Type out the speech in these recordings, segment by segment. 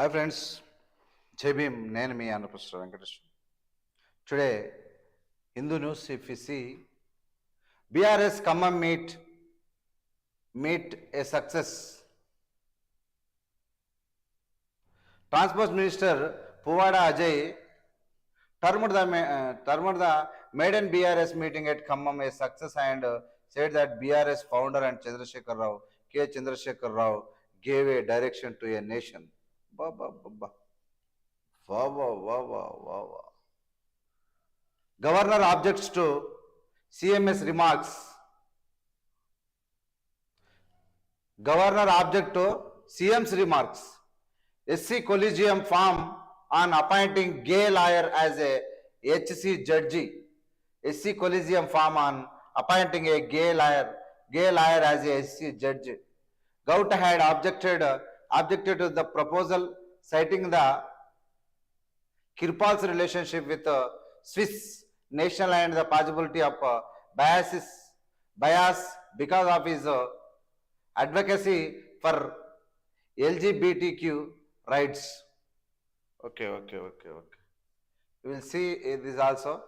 Hi friends, Jai Bhim, name me Anaposala Venkatesham. Today, Hindu news, if we see, BRS Khammam meet a success. Transport Minister Puvada Ajay termed the maiden BRS meeting at Khammam a success and said that BRS founder and K. Chandrasekhar Rao, gave a direction to a nation. Ba, ba, ba, ba. Wow, wow, wow, wow, wow, wow. Governor objects to CMS remarks. Governor object to CM's remarks. SC Collegium form on appointing gay lawyer as a HC judge. SC Collegium form on appointing a gay lawyer as a SC judge. Govt had objected to the proposal, citing the Kirpal's relationship with Swiss national and the possibility of bias because of his advocacy for LGBTQ rights. Okay. We will see this also.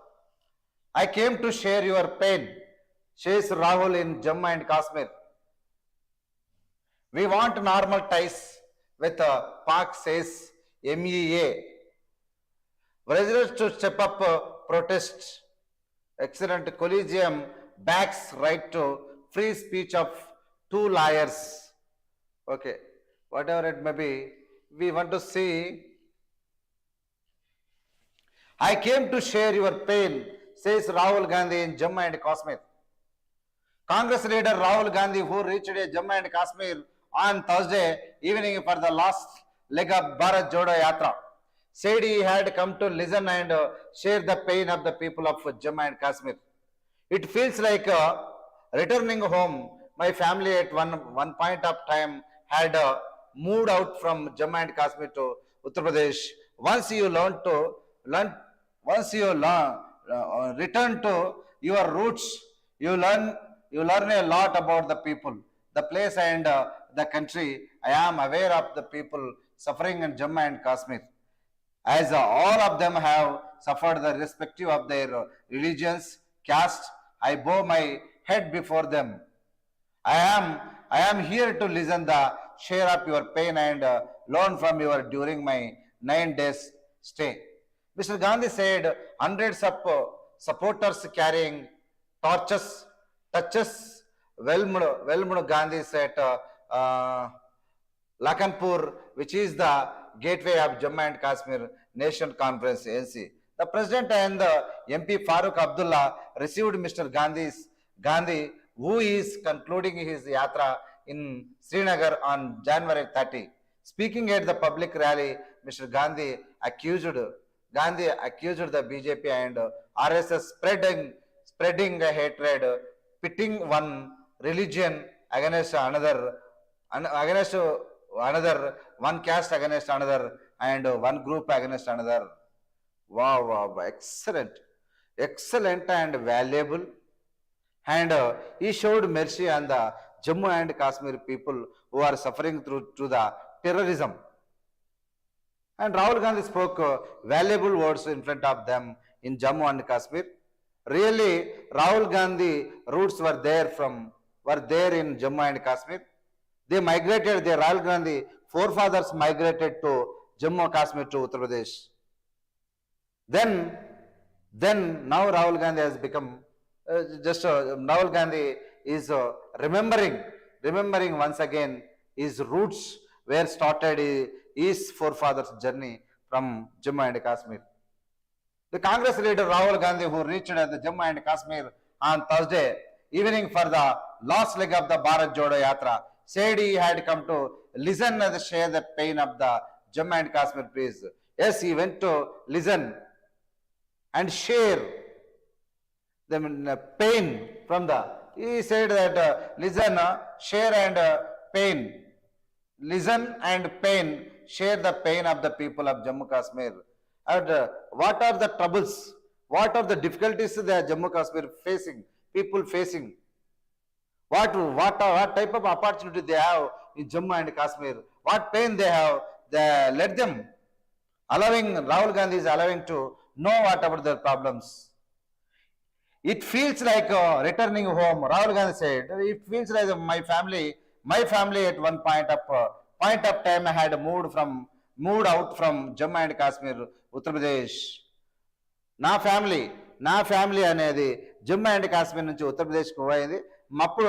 I came to share your pain, says Rahul in Jammu and Kashmir. We want normal ties with Pak, says MEA. Residents to step up protest. Excellent. Collegium backs right to free speech of two lawyers. Okay, whatever it may be, we want to see. I came to share your pain, says Rahul Gandhi in Jammu and Kashmir. Congress leader Rahul Gandhi, who reached Jammu and Kashmir on Thursday evening for the last leg of Bharat Jodo Yatra, said he had come to listen and share the pain of the people of Jammu and Kashmir. It feels like returning home. My family at one point of time had moved out from Jammu and Kashmir to Uttar Pradesh. Once you return to your roots, you learn a lot about the people, the place, and the country. I am aware of the people suffering in Jammu and Kashmir, as all of them have suffered the respective of their religions, caste. I bow my head before them. I am here to listen the share of your pain and learn from your during my 9 days stay. Mr. Gandhi said hundreds of supporters carrying touches whelmed Gandhi's at Lakhanpur, which is the gateway of Jammu and Kashmir Nation Conference (NC). The President and the MP Farooq Abdullah received Mr. Gandhi, who is concluding his yatra in Srinagar on January 30. Speaking at the public rally, Mr. Gandhi accused the BJP and RSS spreading hatred, pitting one religion against another, one caste against another, and one group against another. Wow, excellent and valuable. And he showed mercy on the Jammu and Kashmir people who are suffering through the terrorism. And Rahul Gandhi spoke valuable words in front of them in Jammu and Kashmir. Really, Rahul Gandhi roots were there in Jammu and Kashmir. They migrated, their Rahul Gandhi forefathers migrated to Jammu and Kashmir to Uttar Pradesh. Then now Rahul Gandhi has become Rahul Gandhi is remembering once again his roots where started his forefathers' journey from Jammu and Kashmir. The Congress leader Rahul Gandhi, who reached the Jammu and Kashmir on Thursday evening for the last leg of the Bharat Jodo Yatra, said he had come to listen and share the pain of the Jammu and Kashmir peace. Yes, he went to listen and share the pain from the. He said that listen, share and pain. Listen and pain, share the pain of the people of Jammu Kashmir. And what are the troubles? What are the difficulties the Jammu Kashmir facing? People facing? What type of opportunity they have in Jammu and Kashmir? What pain they have? let them, allowing Rahul Gandhi is allowing to know what about their problems. It feels like returning home. Rahul Gandhi said, it feels like my family at one point of time had moved out from Jammu and Kashmir, Uttar Pradesh. నా family అనేది Jammu and Kashmir నుంచి ఉత్తరప్రదేశ్కి పోయింది.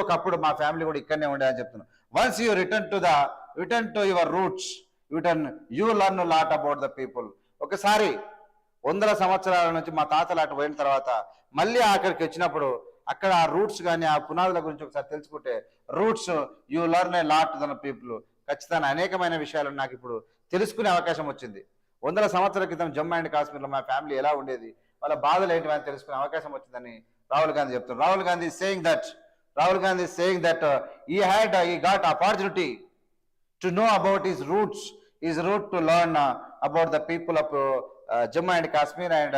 ఒకప్పుడు మా family కూడా ఇక్కడనే ఉండేదని చెప్తున్నాను. Once you return to your roots, you learn lot about the people. ఒకసారి వందల సంవత్సరాల నుంచి మా తాతలు అటు పోయిన తర్వాత మళ్ళీ అక్కడికి వచ్చినప్పుడు అక్కడ ఆ రూట్స్ కానీ ఆ పునాదుల గురించి ఒకసారి తెలుసుకుంటే, roots you learn a lot the people. ఖచ్చితంగా అనేకమైన విషయాలు నాకు ఇప్పుడు తెలుసుకునే అవకాశం వచ్చింది. వందల సంవత్సరాల క్రితం జమ్మూ అండ్ కాశ్మీర్లో మా ఫ్యామిలీ ఎలా ఉండేది, వాళ్ళ బాధలు ఏంటివని తెలుసుకునే అవకాశం వచ్చిందని రాహుల్ గాంధీ చెప్తున్నారు. Rahul Gandhi saying that he got opportunity to know about his root to learn about the people of Jammu and Kashmir and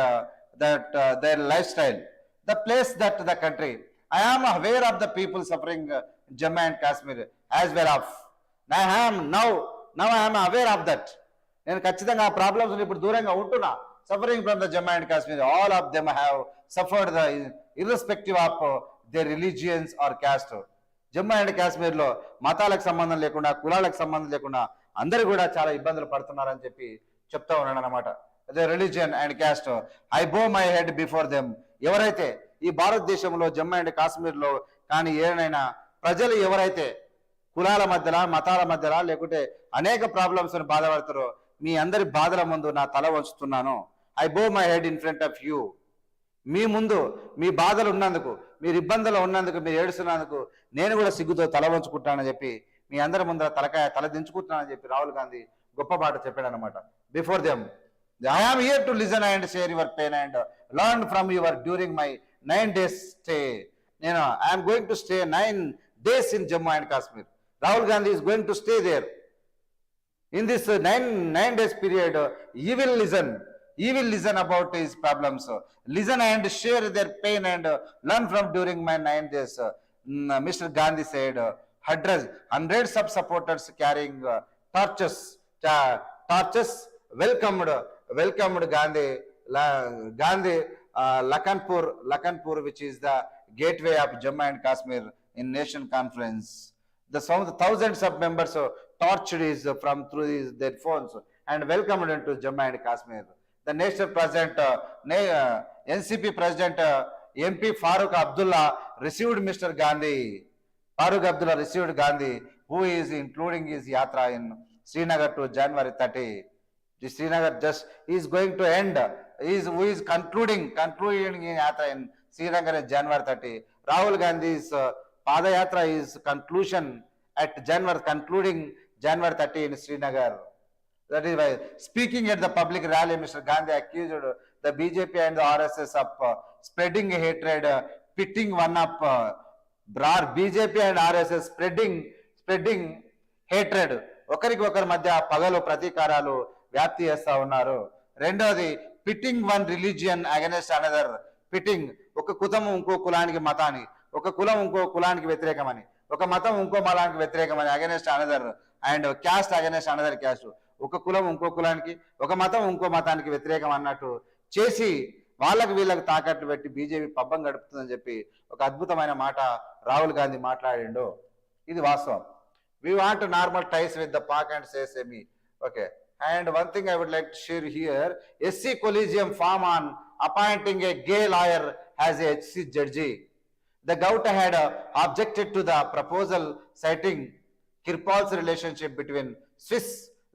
their lifestyle, the place that the country. I am aware of the people suffering Jammu and Kashmir as well of. Now I am aware of that. నేను ఖచ్చితంగా ఆ problems ఇప్పుడు దూరంగా ఉంటున్నా. Suffering from the Jammu and Kashmir, all of them have suffered the irrespective of their religions or caste. Jammu and కాశ్మీర్లో మతాలకు సంబంధం లేకుండా, కులాలకు సంబంధం లేకుండా అందరూ కూడా చాలా ఇబ్బందులు పడుతున్నారని చెప్పి చెప్తా ఉన్నాడు అనమాట. The religion and caste, I bow my head before them. ఎవరైతే ఈ భారతదేశంలో జమ్మూ అండ్ కాశ్మీర్లో కానీ ఏదైనా ప్రజలు ఎవరైతే కులాల మధ్యలో, మతాల మధ్యలో లేకుంటే అనేక ప్రాబ్లమ్స్ బాధపడతారో, మీ అందరి బాధల ముందు నా తల వంచుతున్నాను. I bow my head in front of you. మీ ముందు మీ బాధలు ఉన్నందుకు, మీరు ఇబ్బందులు ఉన్నందుకు, మీరు ఏడుస్తున్నందుకు నేను కూడా సిగ్గుతో తల వంచుకుంటానని చెప్పి, మీ అందరి ముందర తల దించుకుంటున్నానని చెప్పి రాహుల్ గాంధీ గొప్ప మాట చెప్పాడు అనమాట. Before them I am here to listen and share your pain and learn from your during my 9 days stay. నేను I am going to stay 9 days in Jammu and Kashmir. Rahul Gandhi is going to stay there. In this 9 days period, he will listen about his problems, listen and share their pain and learn from during my 9 days. Mr. Gandhi said, hundreds of supporters carrying torches welcomed Gandhi Lakhanpur, which is the gateway of Jammu and Kashmir in nation conference. The thousands of members torched through their phones and welcomed into Jammu and Kashmir. The national president, NCP president, MP Farooq Abdullah received Mr. Gandhi. Received Gandhi, who is including his yatra in Srinagar to January 30. The Srinagar is going to end. Who is concluding in yatra in Srinagar in January 30. Rahul Gandhi's Padayatra is concluding January 30 in Srinagar. That is why, speaking at the public rally, Mr. Gandhi accused the BJP and the RSS of spreading hatred, pitting one up. BJP and RSS spreading hatred. ఒకరికి ఒకరి మధ్య పగలు ప్రతీకారాలు వ్యాప్తి చేస్తా ఉన్నారు. రెండోది, pitting one religion against another. pitting ఒక కులము ఇంకో కులానికి మతాన్ని, ఒక కులం ఇంకో కులానికి వ్యతిరేకమని, ఒక మతం ఇంకో మతానికి వ్యతిరేకమని, against another and caste against another caste. ఒక కులం ఇంకో కులానికి, ఒక మతం ఇంకో మతానికి వ్యతిరేకం అన్నట్టు చేసి వీళ్ళకి తాకట్లు పెట్టి బీజేపీ పబ్బం గడుపుతుందని చెప్పి ఒక అద్భుతమైన మాట రాహుల్ గాంధీ మాట్లాడిండు. ఇది వాస్తవం. We want normal ties with the Pak and CSME. Okay. And one thing I would like to share here, SC Collegium form on appointing a gay lawyer as a HC judge. The Govt had objected to the proposal, citing Kirpal's relationship between Swiss,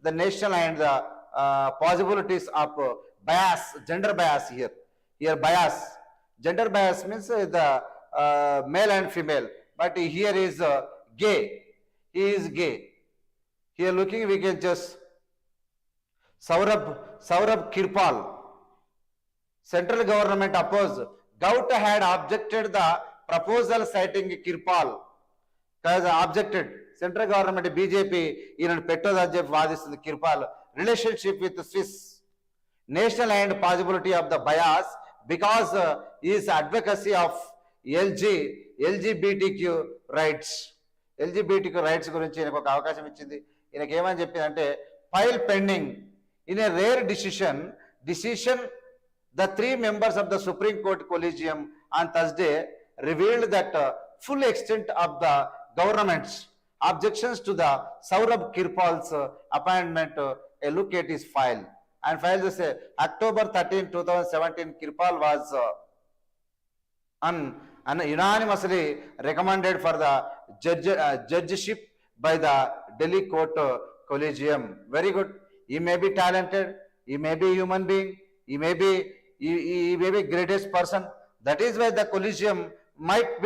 the nation, and the possibilities of bias, gender bias here. Here bias, gender bias means the male and female, but here is gay. He is gay. Here looking, we can just Saurabh Kirpal. Central government opposed. Govt had objected the proposal, citing Kirpal. Because objected. Central government BJP ఈయనను పెట్టదని చెప్పి వాదిస్తుంది Kirpal. Relationship with Swiss national and possibility of the bias because is advocacy of LGBTQ rights. LGBTQ rights గురించి ఈయనకు ఒక అవకాశం ఇచ్చింది. ఈయనకి ఏమని చెప్పింది అంటే, file pending. In a rare decision, the three members of the Supreme Court Collegium on Thursday revealed that full extent of the government's objections to the Saurabh Kirpal's appointment. A look at his file. And file this October 13, 2017, Kirpal was unanimously recommended for the judgeship by the Delhi Court Collegium. Very good. He may be talented, he may be human being, he may be greatest person. That is why the Collegium might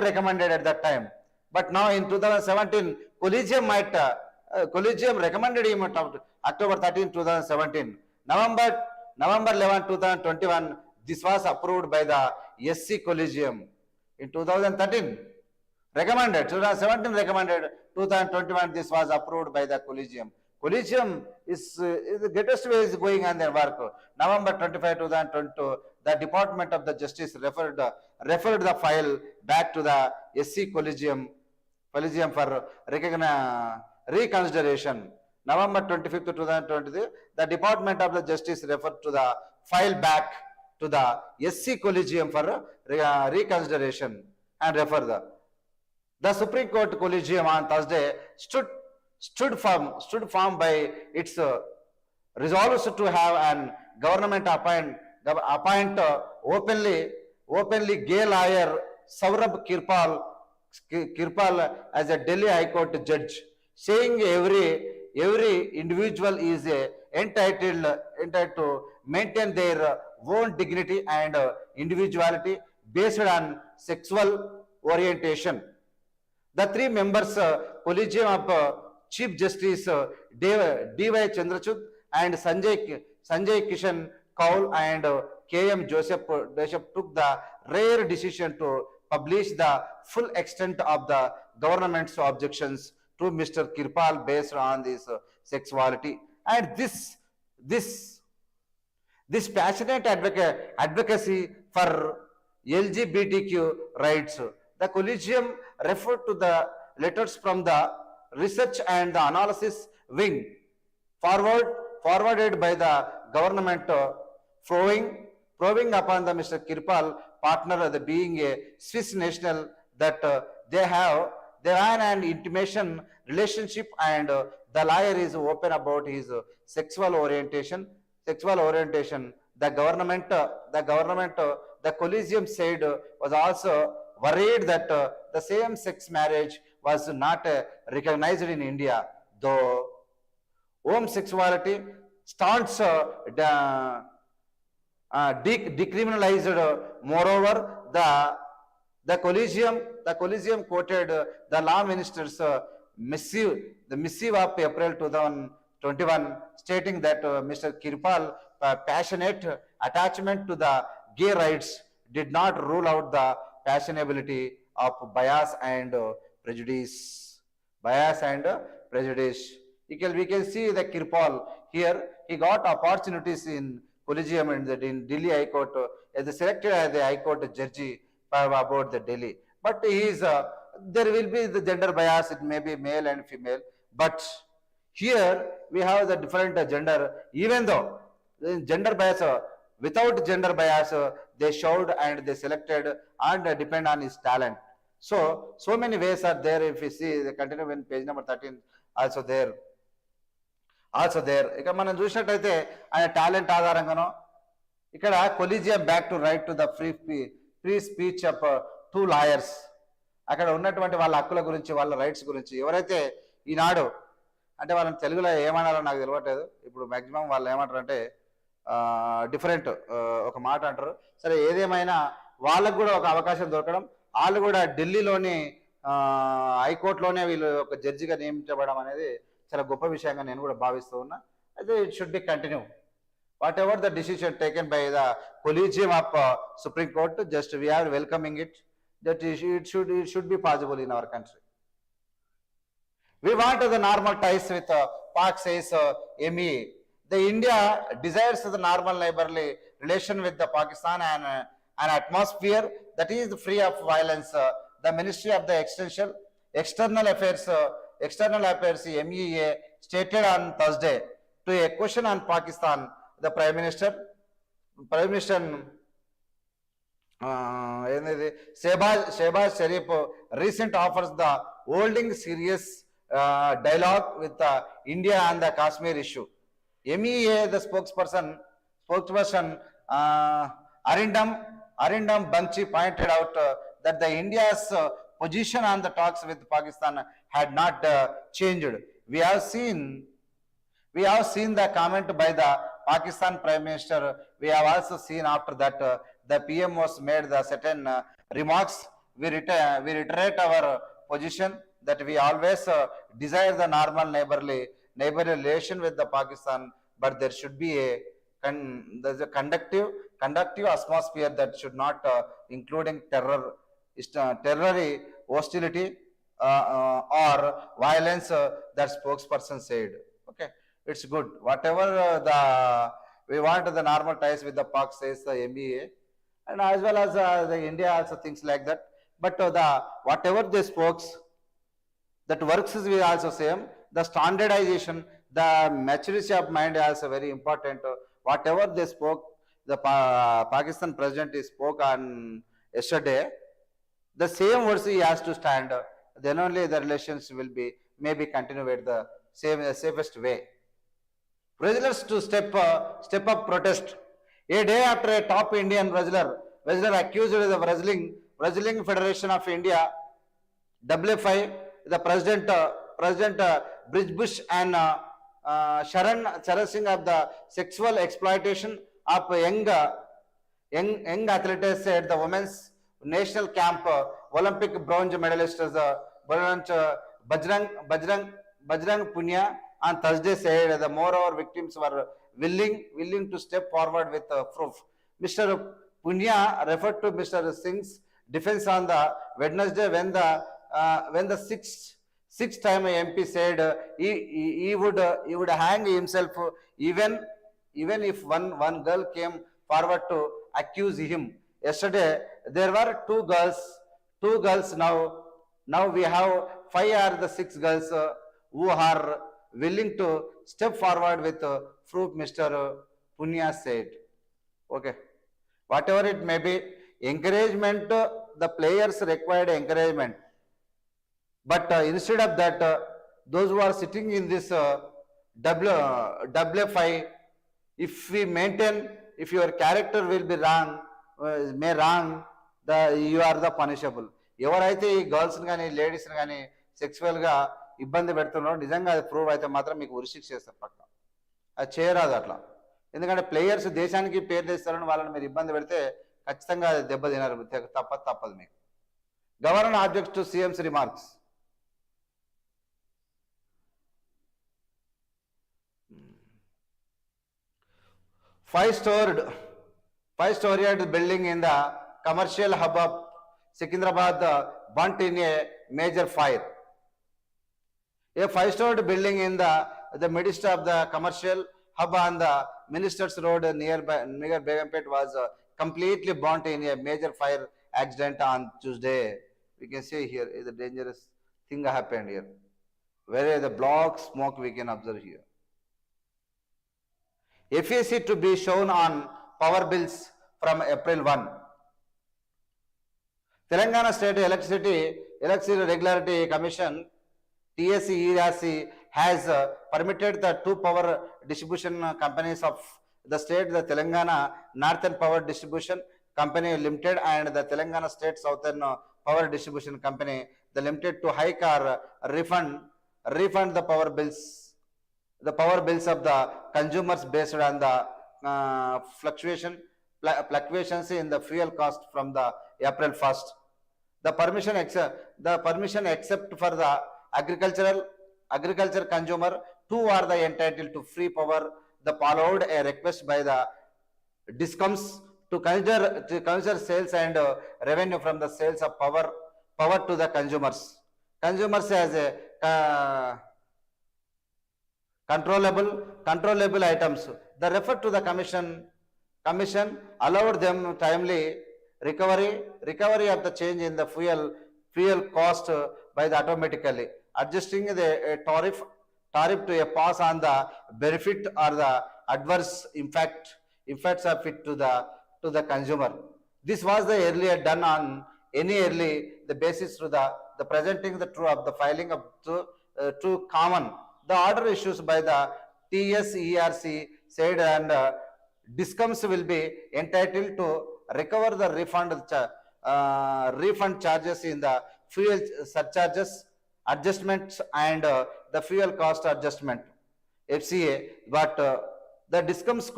recommended at that time. But now in 2017, Collegium recommended him at October 13, 2017. November 11, 2021, this was approved by the SC Collegium. In 2013, recommended, 2017 recommended, 2021 this was approved by the Collegium. Collegium is the greatest way is going on their work. November 25, 2022, the Department of the Justice referred the file back to the SC Collegium for reconsideration. November 25, 2023, the Department of the Justice referred to the file back to the SC Collegium for reconsideration and refer the Supreme Court Collegium on Thursday stood firm by its resolves to have an government appoint openly gay lawyer Saurabh Kirpal as a Delhi High Court judge, saying every individual is entitled to maintain their own dignity and individuality based on sexual orientation. The three members Collegium of Chief Justice D.Y. Chandrachud and Sanjay Kishan Kaul and K.M. Joseph took the rare decision to publish the full extent of the government's objections to Mr. Kirpal based on this sexuality. And this passionate advocacy for LGBTQ rights. The Collegium referred to the letters from the Research and the Analysis Wing forwarded by the government, probing upon the Mr. Kirpal partner the being a Swiss national that they have an intimation relationship and the lawyer is open about his sexual orientation. The Collegium said was also worried that the same-sex marriage was not recognized in India, though homosexuality stands decriminalized. Moreover, the Collegium quoted the law minister's missive of April 2021, stating that Mr. Kirpal passionate attachment to the gay rights did not rule out the passionability of bias and prejudice. We can see the Kirpal here. He got opportunities in Collegium and in Delhi High Court as selected as the High Court judge about the Delhi. But he is there will be the gender bias. It may be male and female, but here we have the different gender. Even though gender bias, without gender bias, they showed and they selected and depend on his talent. So many ways are there. If you see the continue in page number 13, also there. ఇక మనం చూసినట్టయితే ఆయన talent ఆధారంగానో ఇక్కడ collegium back to right to the free speech of two lawyers. అక్కడ ఉన్నటువంటి వాళ్ళ హక్కుల గురించి, వాళ్ళ రైట్స్ గురించి ఎవరైతే ఈనాడు అంటే వాళ్ళని తెలుగులో ఏమన్నారో నాకు తెలియట్లేదు. ఇప్పుడు మ్యాక్సిమం వాళ్ళు ఏమంటారు అంటే డిఫరెంట్ ఒక మాట అంటారు. సరే, ఏదేమైనా వాళ్ళకు కూడా ఒక అవకాశం దొరకడం, వాళ్ళు కూడా ఢిల్లీలోని హైకోర్టులోనే వీళ్ళు ఒక జడ్జిగా నియమించబడడం అనేది చాలా గొప్ప విషయంగా నేను కూడా భావిస్తూ ఉన్నా. అయితే it should be continue. What ever the decision taken by the collegium of supreme court, just we are welcoming it, that it should be possible in our country. We want the normal ties with Pak, says MEA. The India desires the normal neighborly relation with the Pakistan and an atmosphere that is free of violence. The Ministry of the External Affairs MEA stated on Thursday to a question on Pakistan. The Prime Minister Shehbaz Sharif recent offers the holding serious dialogue with India on the Kashmir issue. MEA, the spokesperson Arindam Banchi pointed out that the India's position on the talks with Pakistan had not changed. We have seen the comment by the Pakistan Prime Minister. We have also seen after that the PM was made the certain remarks. We reiterate our position that we always desire the normal neighborly relation with the Pakistan, but there should be there's a conductive atmosphere that should not including terror, hostility or violence. That spokesperson said. Okay, it's good. Whatever we want the normal ties with the Pak, says the MEA, and as well as the India also things like that. But the whatever they spokes, that works is also same. The standardization, the maturity of mind is also very important. Whatever they spoke, the Pakistan president spoke on yesterday, the same words he has to stand. Then only the relations will be maybe continue with the safest way. Wrestlers to step up protest. A day after a top Indian wrestler accused of the Wrestling Federation of India, WFI, the President Bridgebush and Sharan Singh of the sexual exploitation of young athletes at the women's national camp. Olympic bronze medalist Bajrang Punia on Thursday said the moreover victims were willing to step forward with proof. Mr. Punia referred to Mr. Singh's defense on the Wednesday when the sixth time MP said he would hang himself even if one girl came forward to accuse him. Yesterday there were two girls. Now we have 5 or the 6 girls who are willing to step forward with proof, Mr. Punya said. Okay, whatever it may be, encouragement, the players required encouragement. But instead of that, those who are sitting in this WFI, if we maintain, if your character will be wrong, you are the punishable. ఎవరైతే ఈ గర్ల్స్ని కానీ లేడీస్ని కానీ సెక్సువల్గా ఇబ్బంది పెడుతున్నారో నిజంగా అది prove అయితే మాత్రం మీకు ఉరిశిక్ష చేస్తారు పక్క. అది చేయరాదు అట్లా. ఎందుకంటే ప్లేయర్స్ దేశానికి పేరు తెస్తారని వాళ్ళని మీరు ఇబ్బంది పెడితే ఖచ్చితంగా అది దెబ్బతినారు. తప్పదు మీకు. Governor objects to CMs remarks. Five-storied building in the commercial hub of Secunderabad burnt in a major fire. A 5-storied building in the midst of the commercial hub on the Ministers Road near Begumpet was completely burnt in a major fire accident on Tuesday. We can see here is a dangerous thing happened here. Where the black smoke we can observe here. FAC to be shown on power bills from April 1. Telangana State Electricity Regulatory Commission TSC has permitted the 2 power distribution companies of the state, the Telangana Northern Power Distribution Company Limited and the Telangana State Southern Power Distribution Company the Limited, to hike or refund the power bills of the consumers based on the fluctuations in the fuel cost from the April 1st. The permission except for the agriculture consumer, 2 are the entitled to free power. The followed a request by the discoms to consider sales and revenue from the sales of power to the consumers as a controllable items. The refer to the commission allowed them timely recovery of the change in the fuel cost by the automatically adjusting the tariff to a pass on the benefit or the adverse effects of it to the consumer. This was the earlier done on any early the basis to the presenting the true of the filing of to common. The order issues by the TSERC said and discoms will be entitled to recover the refund charges in the fuel surcharges adjustments and the fuel cost adjustment FCA, but the discoms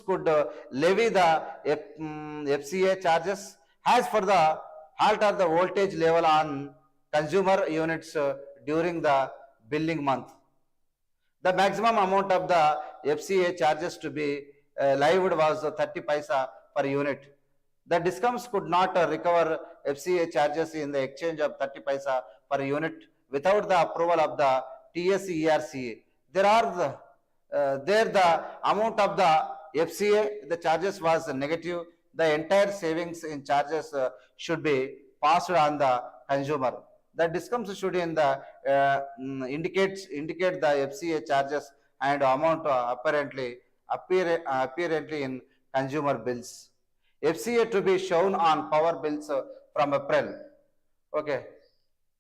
could levy the FCA charges as for the halt or the voltage level on consumer units during the billing month. The maximum amount of the FCA charges to be levied was 30 paisa per unit. The discoms could not recover FCA charges in the exchange of 30 paisa per unit without the approval of the TSERC. There the amount of the FCA, the charges was negative. The entire savings in charges should be passed on the consumer. The discoms should in the indicate the FCA charges and amount apparently in consumer bills. FCA to be shown on power bills from April. Okay,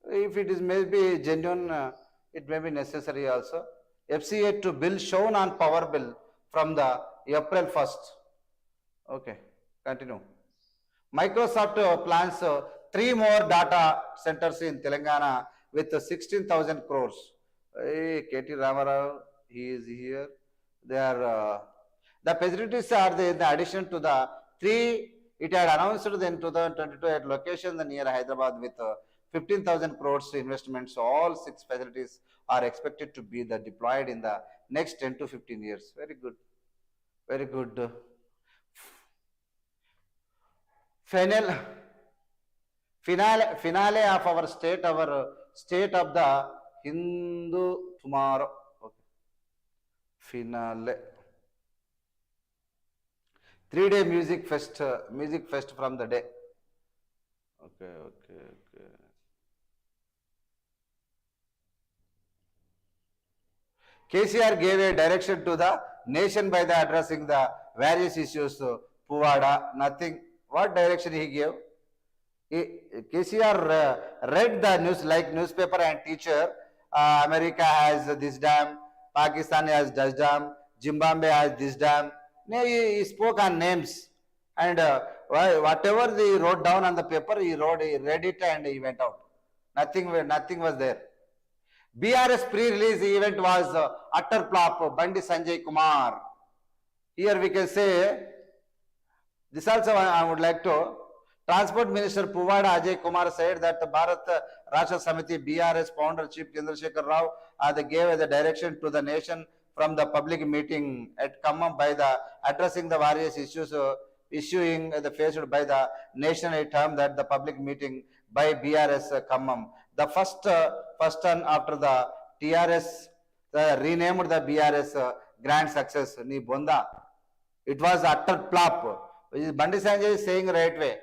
if it is maybe genuine, it may be necessary also. FCA to bill shown on power bill from the April 1st. Okay, continue. Microsoft plans 3 more data centers in Telangana with 16,000 crores. Hey, KT Ramarao, he is here. They are the facilities are in addition to the 3 it had announced in 2022 at locations near Hyderabad with 15,000 crores investments. All 6 facilities are expected to be deployed in the next 10 to 15 years. Very good. Very good. Finale of our state of the Hindu tomorrow. Okay. Finale. 3-day music fest from the day. Okay. KCR gave a direction to the nation by the addressing the various issues. Puvada, nothing. What direction he gave? KCR read the news like newspaper and teacher. America has this dam, Pakistan has this dam, Zimbabwe has this dam. He spoke on names and whatever he wrote down on the paper, he read it and he went out. Nothing was there. BRS pre-release event was utter flop. Bandi Sanjay Kumar. Here we can say, this also I would like to. Transport Minister Puvada Ajay Kumar said that the Bharat Rashtra Samiti BRS founder Chief Chandrasekhar Rao gave the direction to the nation from the public meeting at Khammam by the addressing the various issues issuing the faced by the nation a term that the public meeting by BRS Khammam. The first turn after the TRS renamed the BRS grand success. Ni Bonda. It was utter flop. Bandi Sanjay is saying right way.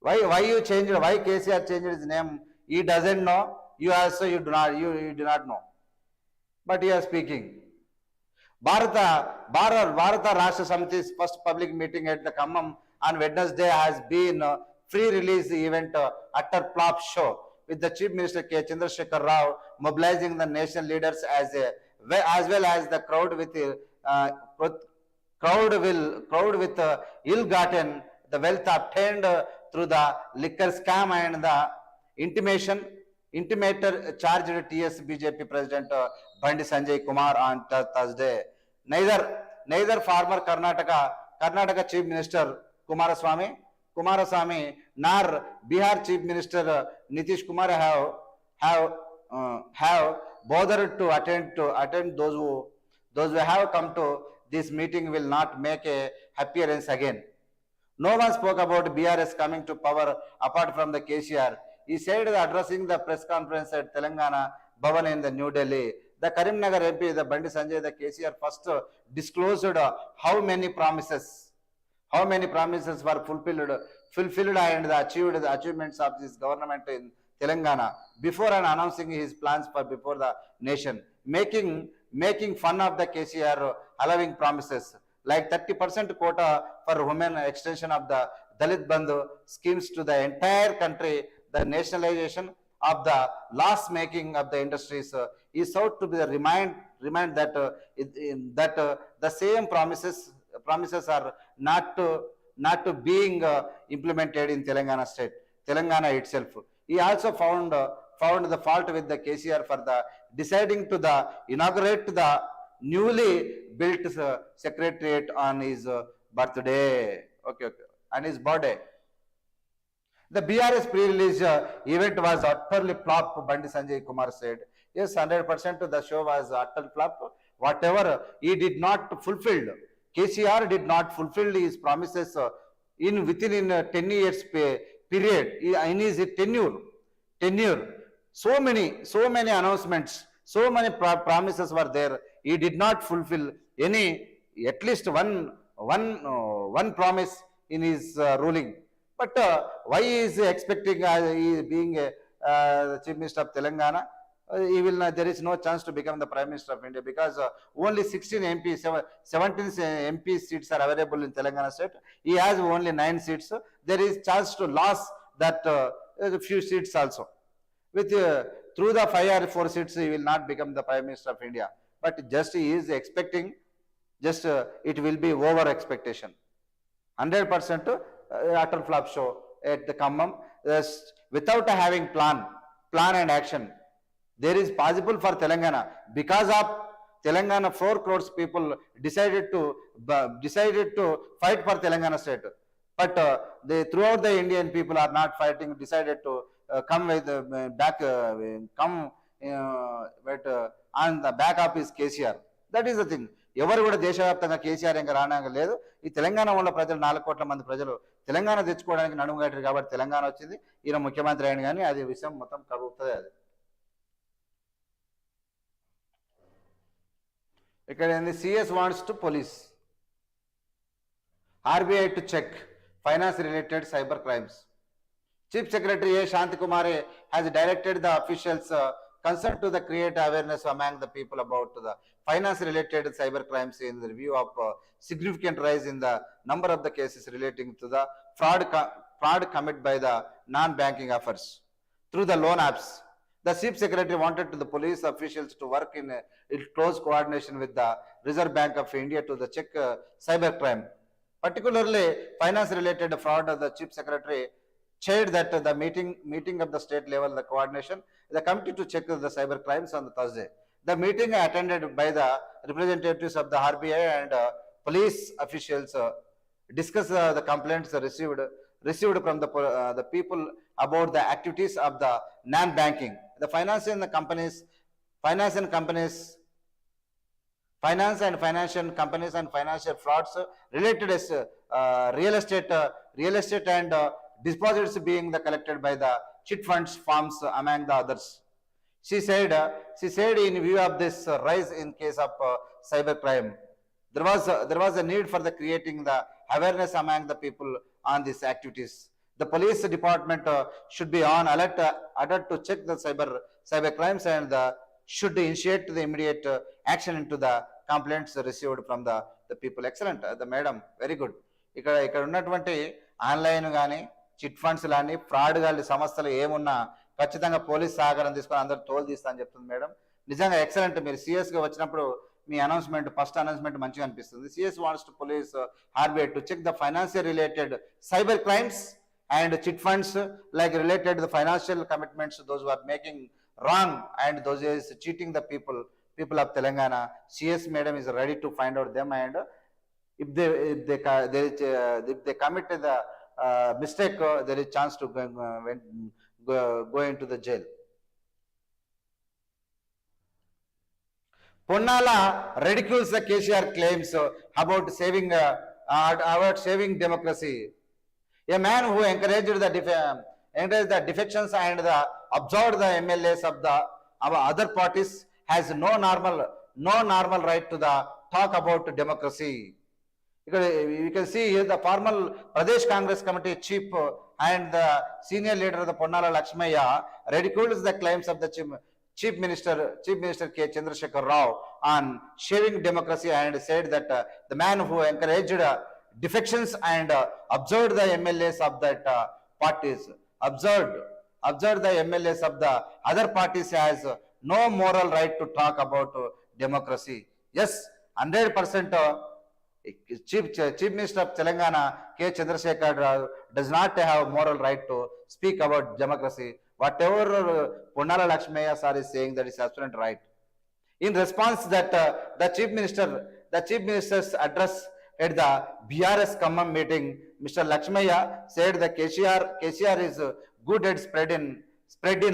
Why you changed? Why KCR changed his name? He doesn't know. You also you do not know. But he is speaking. Bharata Rashtra Samiti's first public meeting at the Khammam on Wednesday has been a free release event utter flop show with the Chief Minister K. Chandrasekhar Rao mobilizing the nation leaders as well as the crowd with ill-gotten the wealth obtained through the liquor scam and the intimator charged TS BJP President Bandi Sanjay Kumar on Thursday. Neither former Karnataka Chief Minister Kumaraswamy nor Bihar Chief Minister Nitish Kumar have bothered to attend. Those who have come to this meeting will not make a appearance again. No one spoke about BRS coming to power apart from the KCR. He said addressing the press conference at Telangana Bhavan in the New Delhi. The Karimnagar MP, the Bandi Sanjay, the KCR first disclosed how many promises were fulfilled and the achievements of this government in Telangana before and announcing his plans for before the nation, making fun of the KCR, allowing promises like 30% quota for women, extension of the Dalit Bandhu schemes to the entire country, the nationalization of the loss making of the industries is sought to be the remind that the same promises are not to being implemented in Telangana state, Telangana itself. He also found the fault with the KCR for the deciding to the inaugurate the newly built secretariat on his birthday. Okay, on his birthday. The BRS pre-release event was utterly flop, Bandi Sanjay Kumar said. Yes, 100% the show was utter flop. Whatever he did not fulfill, KCR did not fulfill his promises within 10 years period in his tenure. So many announcements, so many promises were there. He did not fulfill any, at least one promise in his ruling. But why is he expecting he being the Chief Minister of Telangana? There is no chance to become the Prime Minister of India because only 16 MPs, 17 MP seats are available in Telangana state. He has only 9 seats. There is chance to lose that few seats also. With through the 5 or 4 seats, he will not become the Prime Minister of India. But just he is expecting, just it will be over expectation. 100% utter flop show at the Khammam without having plan and action. There is possible for Telangana because of Telangana 4 crores people decided to fight for Telangana state. But throughout the Indian people are not fighting, decided to come with on the back of his KCR. That is the thing. ఎవరు కూడా దేశవ్యాప్తంగా కేసీఆర్ ఇంకా రావడానికి లేదు. ఈ తెలంగాణ వాళ్ళ ప్రజలు 4 కోట్ల మంది ప్రజలు తెలంగాణ తెచ్చుకోవడానికి నడుముగట్టారు కాబట్టి తెలంగాణ వచ్చింది. ఈయన ముఖ్యమంత్రి అయిన కానీ అది విషయం మొత్తం కలుగుతుంది. అది ఇక్కడ ఏంది, CS wants to police RBI to check finance related cyber crimes. Chief Secretary A. Shantikumare has directed the officials concerned to the create awareness among the people about the finance related cyber crimes in the review of significant rise in the number of the cases relating to the fraud committed by the non-banking offers through the loan apps. The Chief Secretary wanted to the police officials to work in close coordination with the Reserve Bank of India to the check cyber crime. Particularly finance related fraud, the Chief Secretary chaired that the meeting of the state level, the coordination, the committee to check the cyber crimes on the Thursday. The meeting attended by the representatives of the RBI and police officials discussed the complaints received from the people about the activities of the non-banking, the finance and financial companies and financial frauds related as real estate and deposits being collected by the chit funds firms among the others. She said in view of this rise in case of cyber crime, there was a need for the creating the awareness among the people on these activities. The police department should be on alert to check the cyber crimes and should initiate the immediate action into the complaints received from the people. Excellent, the madam, very good. ఇక్కడ ఉన్నటువంటి online కానీ chit funds కానీ fraud కానీ సంస్థలు ఏమున్నా ఖచ్చితంగా police సహకారం తీసుకొని అందరూ తోలు తీస్తా అని చెప్తుంది మేడం. నిజంగా ఎక్సలెంట్. మీరు సిఎస్గా వచ్చినప్పుడు మీ అనౌన్స్మెంట్, ఫస్ట్ అనౌన్స్మెంట్ మంచిగా అనిపిస్తుంది. CS wants to police RBI to check the financial related cyber crimes and chit funds like related the financial commitments those who are making wrong and those is cheating the people of Telangana. CS madam is ready to find out them, and if they commit the mistake, there is chance to go into the jail. Ponnala ridicules the KCR claims about saving democracy. A man who encouraged the defections and absorbed the MLAs of the other parties has no normal right to the talk about democracy. You can see here the former Pradesh Congress Committee chief and the senior leader of the Ponnala Lakshmaya ridicules the claims of the Chief Minister K. Chandrasekhar Rao on shaving democracy and said that the man who encouraged defections and observed the MLAs of that parties, observed the MLAs of the other parties has no moral right to talk about democracy. Yes, 100% Chief Minister of Telangana, K. Chandrasekhar Rao, does not have moral right to speak about democracy. Whatever Ponnala Lakshmaya sir is saying, that is absolute right. In response, that the Chief Minister's address at the BRS Khammam meeting, Mr. Lakshmaya said that KCR is good at spreading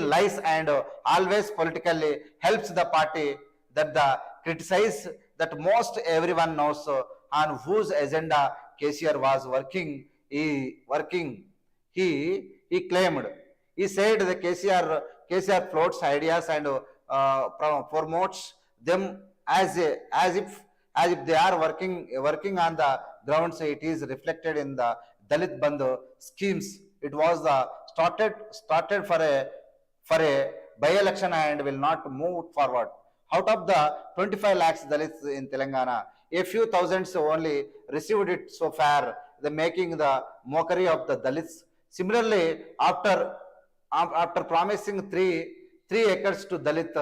lies and always politically helps the party that the criticize that most everyone knows on whose agenda KCR was working. He claimed. He said that KCR floats ideas and promotes them as if they are working on the grounds. It is reflected in the Dalit Bandhu schemes. It was started for a by-election and will not move forward. Out of the 25 lakhs Dalits in Telangana, a few thousands only received it so far, the making the mockery of the Dalits. Similarly, after promising three acres to Dalit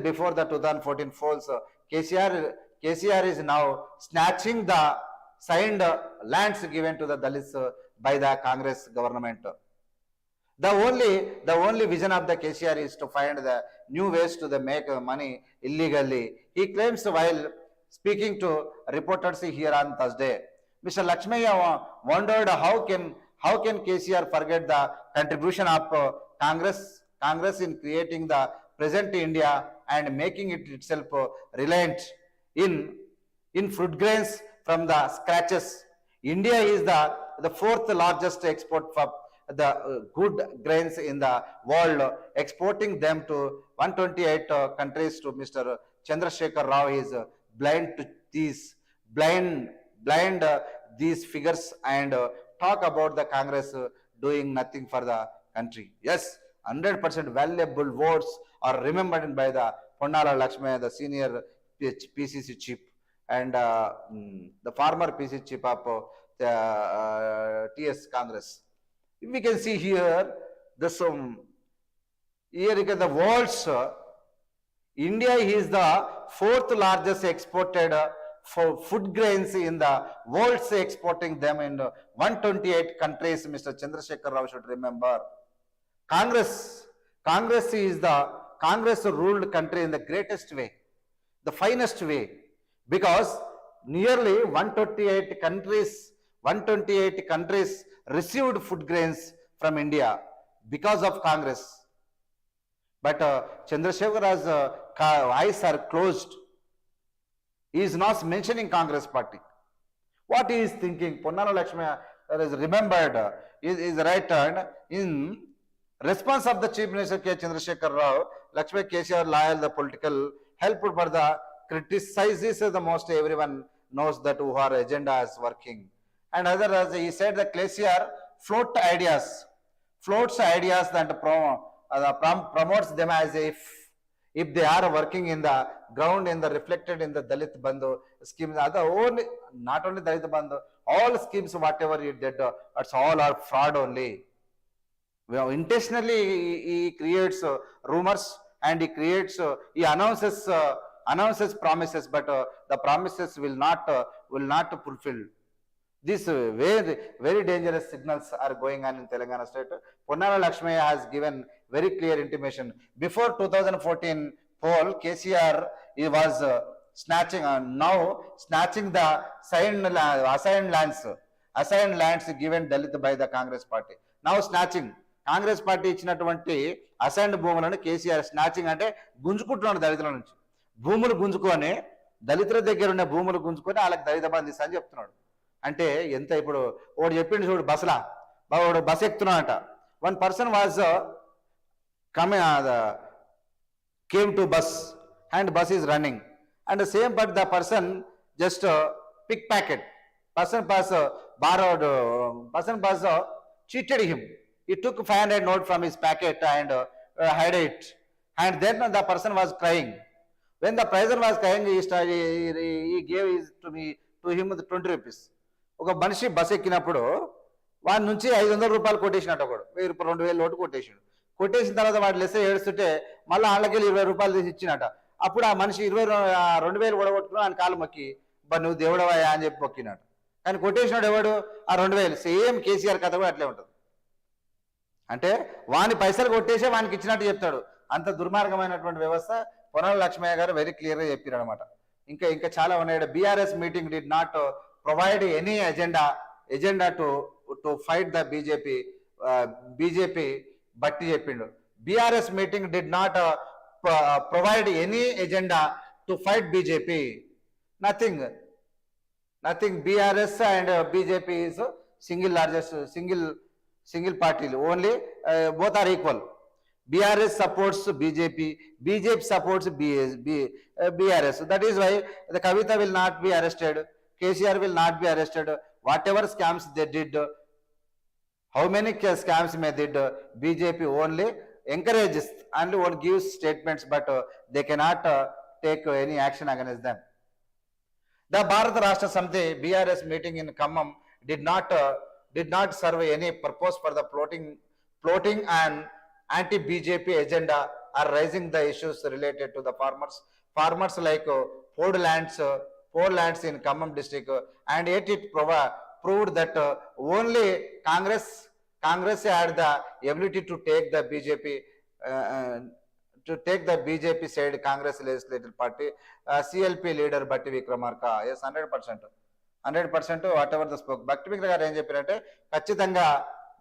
before the 2014 polls, KCR is now snatching the signed lands given to the Dalits by the Congress government. The only vision of the KCR is to find the new ways to make money illegally. He claims while speaking to reporters here on Thursday. Mr. Lakshmaya wondered how can KCR forget the contribution of Congress in creating the present India and making it itself reliant in fruit grains from the scratches. India is the fourth largest export for the good grains in the world, exporting them to 128 countries. To Mr. Chandrasekhar Rao is blind to these these figures and talk about the Congress doing nothing for the country. Yes, 100% valuable words are remembered by the Ponnala Lakshmaya, the senior PCC chief, and the former PCC chief of the TS Congress. We can see here here you get the world's India is the fourth largest exported for food grains in the world, exporting them in 128 countries. Mr. Chandrasekhar Rao should remember. Congress is the Congress ruled country in the greatest way, the finest way, because nearly 128 countries received food grains from India because of Congress. But Chandrasekhar's eyes are closed. He is not mentioning Congress party. What he is thinking, Ponnala Lakshmaya is remembered, is right hand. In response of the Chief Minister K. Chandrasekhar Rao, Lakshmaya KCR loyal the political help for the criticizes the most everyone knows that who our agenda is working. And other, as he said, the KCR floats ideas that promotes them as if they are working in the ground, in the reflected in the Dalit Bandhu schemes. Not only Dalit Bandhu, all schemes whatever he did, it's all are fraud only. Well, intentionally he creates rumors and he announces promises, but the promises will not fulfill. These very dangerous signals are going on in Telangana state. Ponnala Lakshmaya has given very clear intimation. Before 2014 poll, KCR was snatching the assigned lands given Dalit by the Congress party. Now snatching. Congress party ఇచ్చినటువంటి assigned భూములను KCR snatching అంటే గుంజుకుంటున్నాడు దళితుల నుంచి. భూములు గుంజుకొని దళితుల దగ్గర ఉన్న భూములు గుంజుకొని వాళ్ళకి దళిత బంధు అని చెప్తున్నాడు. అంటే ఎంత ఇప్పుడు ఒకటి చెప్పిండు చూడు, బస్సులా వాడు బస్ ఎక్కుతున్నాడట. One person was came to bus and bus is running, and the same but the person just pickpocket, person was borrowed, person was cheated him. He took 500 note from his packet and hid it. And then the person was crying. When the person was crying, he gave his to him the 20 rupees. ఒక మనిషి bus ఎక్కినప్పుడు వాడి నుంచి 500 రూపాయలు కొట్టేసినట్టు ఒకడు 1000 రూపాయలు 2000 లోటు కొట్టేసాడు. కొట్టేసిన తర్వాత వాడు లెస్ ఏడుస్తుంటే మళ్ళీ వాళ్ళకి 20 రూపాయలు తీసి ఇచ్చినట. అప్పుడు ఆ మనిషి 2000 కూడగొట్టుకుని ఆయన కాలు మొక్కి నువ్వు దేవుడవయ్యా అని చెప్పి మొక్కినాడు. కానీ కొట్టేసినాడు ఎవడు? ఆ 2000. సేమ్ కేసీఆర్ కథ కూడా అట్లే ఉంటుంది. అంటే వాని పైసలు కొట్టేసే వానికి ఇచ్చినట్టు చెప్తాడు. అంత దుర్మార్గమైనటువంటి వ్యవస్థ. పొన్నాల లక్ష్మయ్య గారు వెరీ క్లియర్గా చెప్పారు అనమాట. ఇంకా చాలా ఉన్నాయి. BRS meeting did not provide any agenda to fight the BJP బట్టి చెప్పిండు. BRS meeting did not provide any agenda to fight BJP. Nothing. BRS and BJP is single party. Only both are equal. BRS supports BJP supports BRS. That is why the Kavita will not be arrested, KCR will not be arrested. Whatever scams they did, how many scams they did, BJP only encourages and one gives statements, but they cannot take any action against them. The Bharat Rashtra Samiti BRS meeting in Khammam did not serve any purpose for the floating and anti-BJP agenda or raising the issues related to the farmers like poor lands in Khammam district, and yet it proved that only Congress had the ability to take the BJP side. Congress legislative party, CLP leader Batti Vikramarka, yes, 100% whatever the spoke. Batti Vikramarka గారు ఏం చెప్పారంటే ఖచ్చితంగా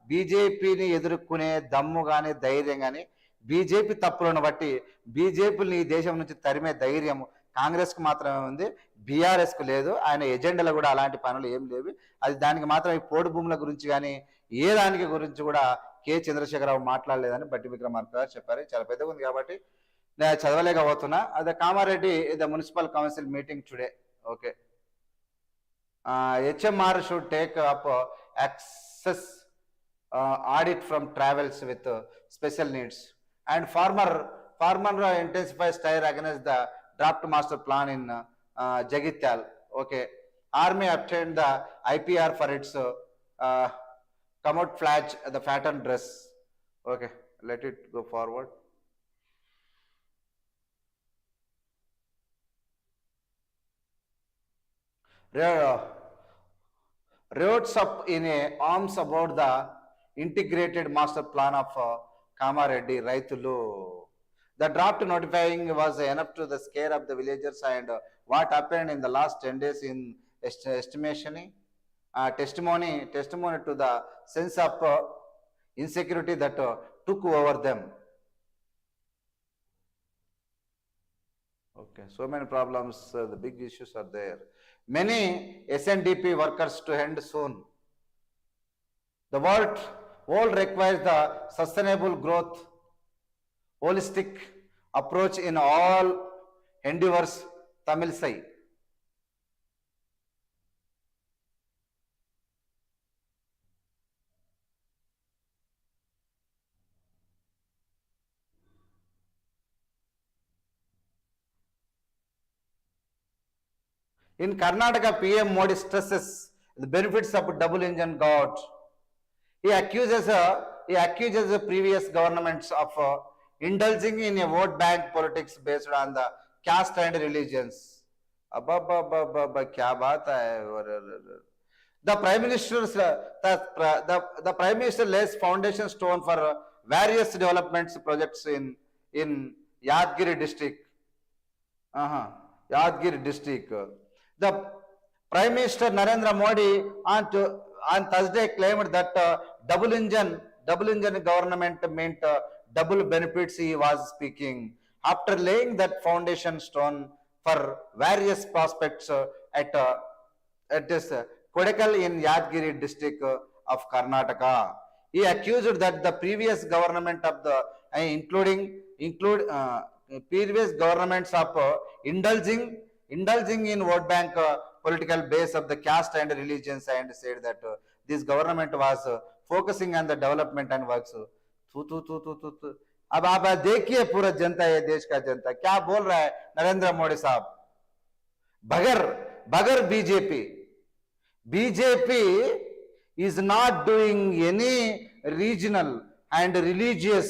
బీజేపీని ఎదుర్కొనే దమ్ము కానీ ధైర్యం కానీ బీజేపీ తప్పులను బట్టి బీజేపీని ఈ దేశం నుంచి తరిమే ధైర్యం కాంగ్రెస్కు మాత్రమే ఉంది, బీఆర్ఎస్కు లేదు. ఆయన ఎజెండాలో కూడా అలాంటి పనులు ఏం లేవు. అది దానికి మాత్రం ఈ పోడు భూముల గురించి కానీ ఏ దానికి గురించి కూడా కె చంద్రశేఖరరావు మాట్లాడలేదని బట్టి విక్రమార్క గారు చెప్పారు. చాలా పెద్దగా ఉంది కాబట్టి నేను చదవలేకపోతున్నా. అదే Kamareddy the municipal council meeting today. Okay, HMR should take up access audit from travels with special needs, and farmer intensifies stare against the draft master plan in Jagityal. Okay, army obtained the IPR for its camouflage the pattern dress. Okay, let it go forward. Wrote up in a arms about the integrated master plan of Kamareddy Raithulu. The draft notifying was enough to the scare of the villagers, and what happened in the last 10 days in testimony to the sense of insecurity that took over them. Okay, so many problems, the big issues are there. Many SNDP workers to end soon. The world requires the sustainable growth, holistic approach in all endeavors. Tamil Sai. In Karnataka, PM Modi stresses the benefits of double engine Govt. He accuses the previous governments of indulging in a vote bank politics based on the caste and religions. Kya baat hai? The Prime Minister lays foundation stone for various developments projects in Yadgiri district. Yadgiri district. The Prime Minister Narendra Modi on Thursday claimed that double engine government meant double benefits. He was speaking after laying that foundation stone for various prospects at this Kodakal in Yadgiri district of Karnataka. He accused that the previous government of the previous governments of indulging in vote bank political base of the caste and religions, and said that this government was focusing on the development and works. अब आप देखिए पूरा जनता, ये देश का जनता क्या बोल रहा है नरेंद्र मोदी साहब, बगैर बगैर BJP is not doing any regional and religious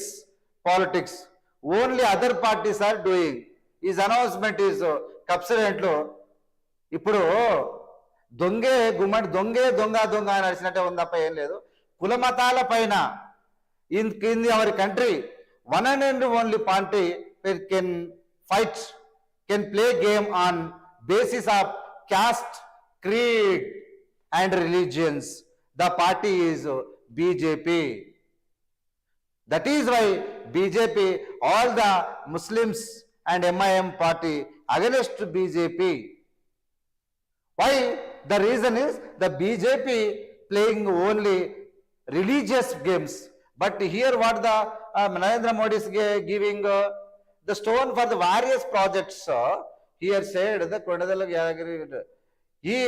politics, only other parties are doing. His announcement is కప్సరెంట్లో ఇప్పుడు దొంగే గుమ్మడి దొంగే దొంగ దొంగ అని నడిచినట్టే ఉంది తప్ప ఏం లేదు. కుల మతాల పైన in our country, one and only party can fight, can play game on basis of caste, creed and religions. The party is BJP. That is why BJP, all the Muslims and MIM party against BJP. Why? The reason is the BJP playing only religious games. But here what the Narendra Modi is giving the stone for the various projects. Here said the Kodadala Yadagiri, he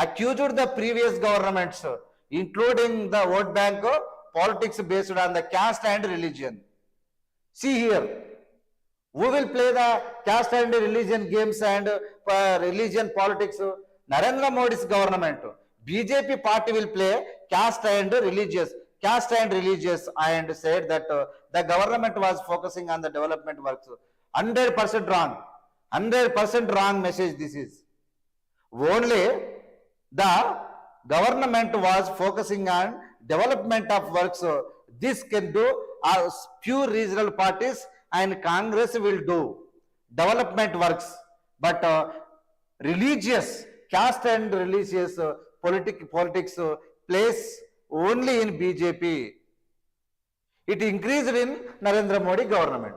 accused the previous governments, including the vote bank politics based on the caste and religion. See here, who will play the caste and religion games and religion politics? Narendra Modi's government. BJP party will play caste and religious and said that the government was focusing on the development works. 100% wrong. 100% wrong message this is. Only the government was focusing on development of works. This can do pure regional parties and Congress will do development works. But religious, caste and religious politics place only in BJP. It increased in Narendra Modi government.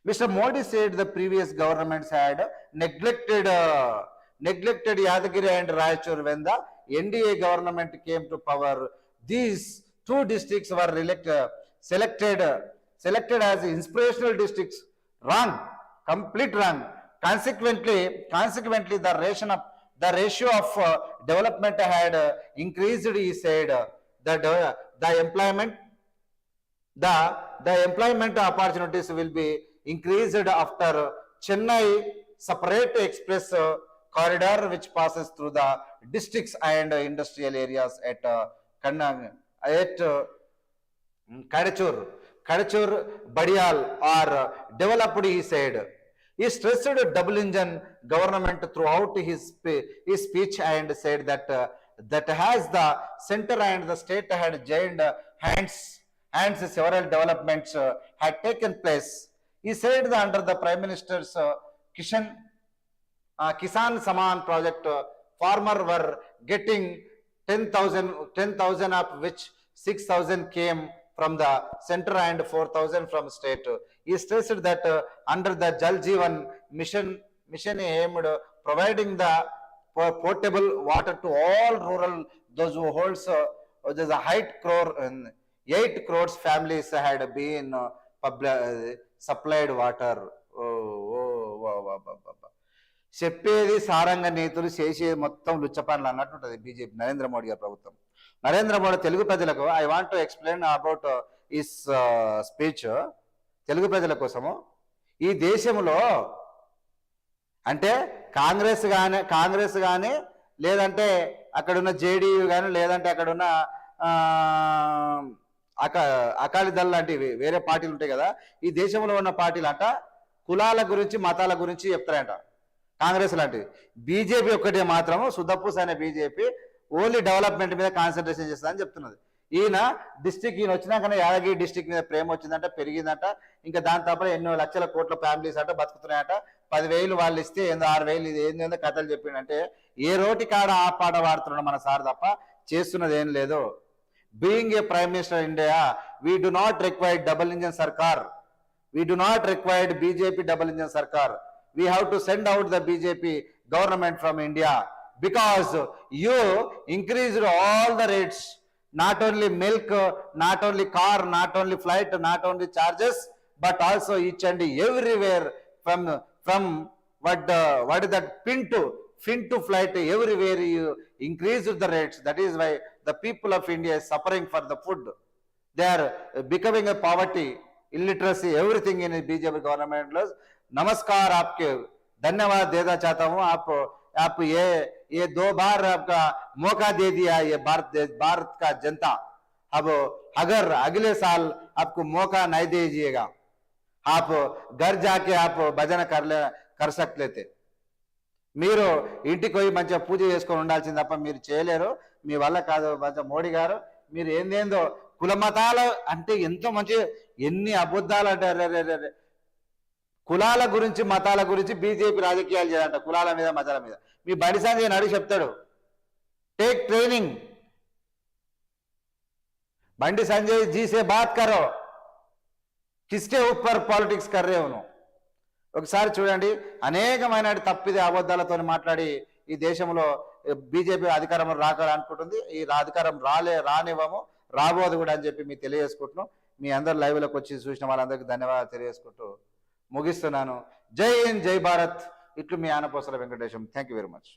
Mr. Modi said the previous governments had neglected Yadagiri and Raichur when the NDA government came to power. These two districts were selected as inspirational districts. Wrong, complete wrong. Consequently, the ratio of development had increased. He said that the employment opportunities will be increased after Chennai separate express corridor which passes through the districts and industrial areas at Kadachur, Badial are developed, he said. He stressed double engine government throughout his speech and said that that has the center and the state had joined hands several developments had taken place. He said that under the Prime Minister's Kisan Saman project, farmer were getting 10,000 of which 6,000 came from the center and 4,000 from state. He stressed that under the Jal Jeevan mission aimed providing the potable water to all rural, those who holds there's a 8 crores families had been supplied water. చెప్పేది సారంగ నీతులు చేసే మొత్తం లుచ్చపనులు అన్నట్టుంటది BJP Narendra Modi గారి ప్రభుత్వం. నరేంద్ర మోడీ తెలుగు ప్రజలకు I want to explain about his speech. Telugu ప్రజల కోసము ఈ దేశంలో అంటే కాంగ్రెస్ కానీ లేదంటే అక్కడున్న జేడీయూ కానీ లేదంటే అక్కడున్న అకాలీదళ్ లాంటివి వేరే పార్టీలు ఉంటాయి కదా, ఈ దేశంలో ఉన్న పార్టీలు అంట కులాల గురించి మతాల గురించి చెప్తారంట. కాంగ్రెస్ లాంటివి. బీజేపీ ఒక్కటే మాత్రము సుద్దపూస్ అనే బీజేపీ ఓన్లీ డెవలప్మెంట్ మీద కాన్సన్ట్రేషన్ చేస్తుందని చెప్తున్నది. ఈయన ఈయన వచ్చినాకనే యాదగిరి డిస్టిక్ మీద ప్రేమ వచ్చిందంట, పెరిగిందంట. ఇంకా దాని తప్ప ఎన్నో లక్షల కోట్ల ఫ్యామిలీస్ అంట బతుకుతున్నాయట. 10,000 వాళ్ళు ఇస్తే 6,000 ఇది ఏందో కథలు చెప్పిండంటే ఏ రోటి కాడ ఆ పాట పాడుతున్నాడు మన సార్ తప్ప చేస్తున్నది ఏం లేదు. Being a prime minister India, we do not required double engine సర్కార్. We do not require BJP double engine sarkar. We have to send out the BJP government from India because you increased all the rates, not only milk, not only car, not only flight, not only charges, but also each and everywhere from what is that pin to fin to flight everywhere. You increase the rates. That is why the people of India is suffering for the food. They are becoming a poverty, illiteracy, everything in BJP government. नमस्कार आपके धन्यवाद देना चाहता हूँ. आप ये 2 बार आपका मौका दे दिया ये भारत का जनता. अब अगर अगले साल आपको मौका नहीं दीजिएगा, आप घर जाके आप भजन कर सकते थे. మీరు ఇంటికి పోయి మంచిగా పూజ చేసుకొని ఉండాల్సింది తప్ప మీరు చేయలేరు. మీ వల్ల కాదు. మోడీ గారు మీరు ఏందేందో కుల మతాల అంటే ఎంతో మంచి ఎన్ని అబద్ధాలు అంటారు. కులాల గురించి మతాల గురించి బీజేపీ రాజకీయాలు చేయాలంట. కులాల మీద మతాల మీద మీ బండి సంజయ్ అడిగి చెప్తాడు. Take training. బండి సంజయ్ जी से बात करो, किसके ऊपर पॉलिटिक्स कर रहे हो. ఒకసారి చూడండి, అనేకమైన తప్పిదే అబద్ధాలతో మాట్లాడి ఈ దేశంలో బీజేపీ అధికారం రాకాలనుకుంటుంది. ఈ అధికారం రానివ్వము, రాబోదు కూడా అని చెప్పి మీకు తెలియజేసుకుంటున్నాం. మీ అందరు లైవ్లోకి వచ్చి చూసిన వాళ్ళందరికీ ధన్యవాదాలు తెలియజేసుకుంటూ ముగిస్తున్నాను. జై హింద్, జై భారత్. ఇట్లు మీ Anaposala Venkatesham. Thank you very much.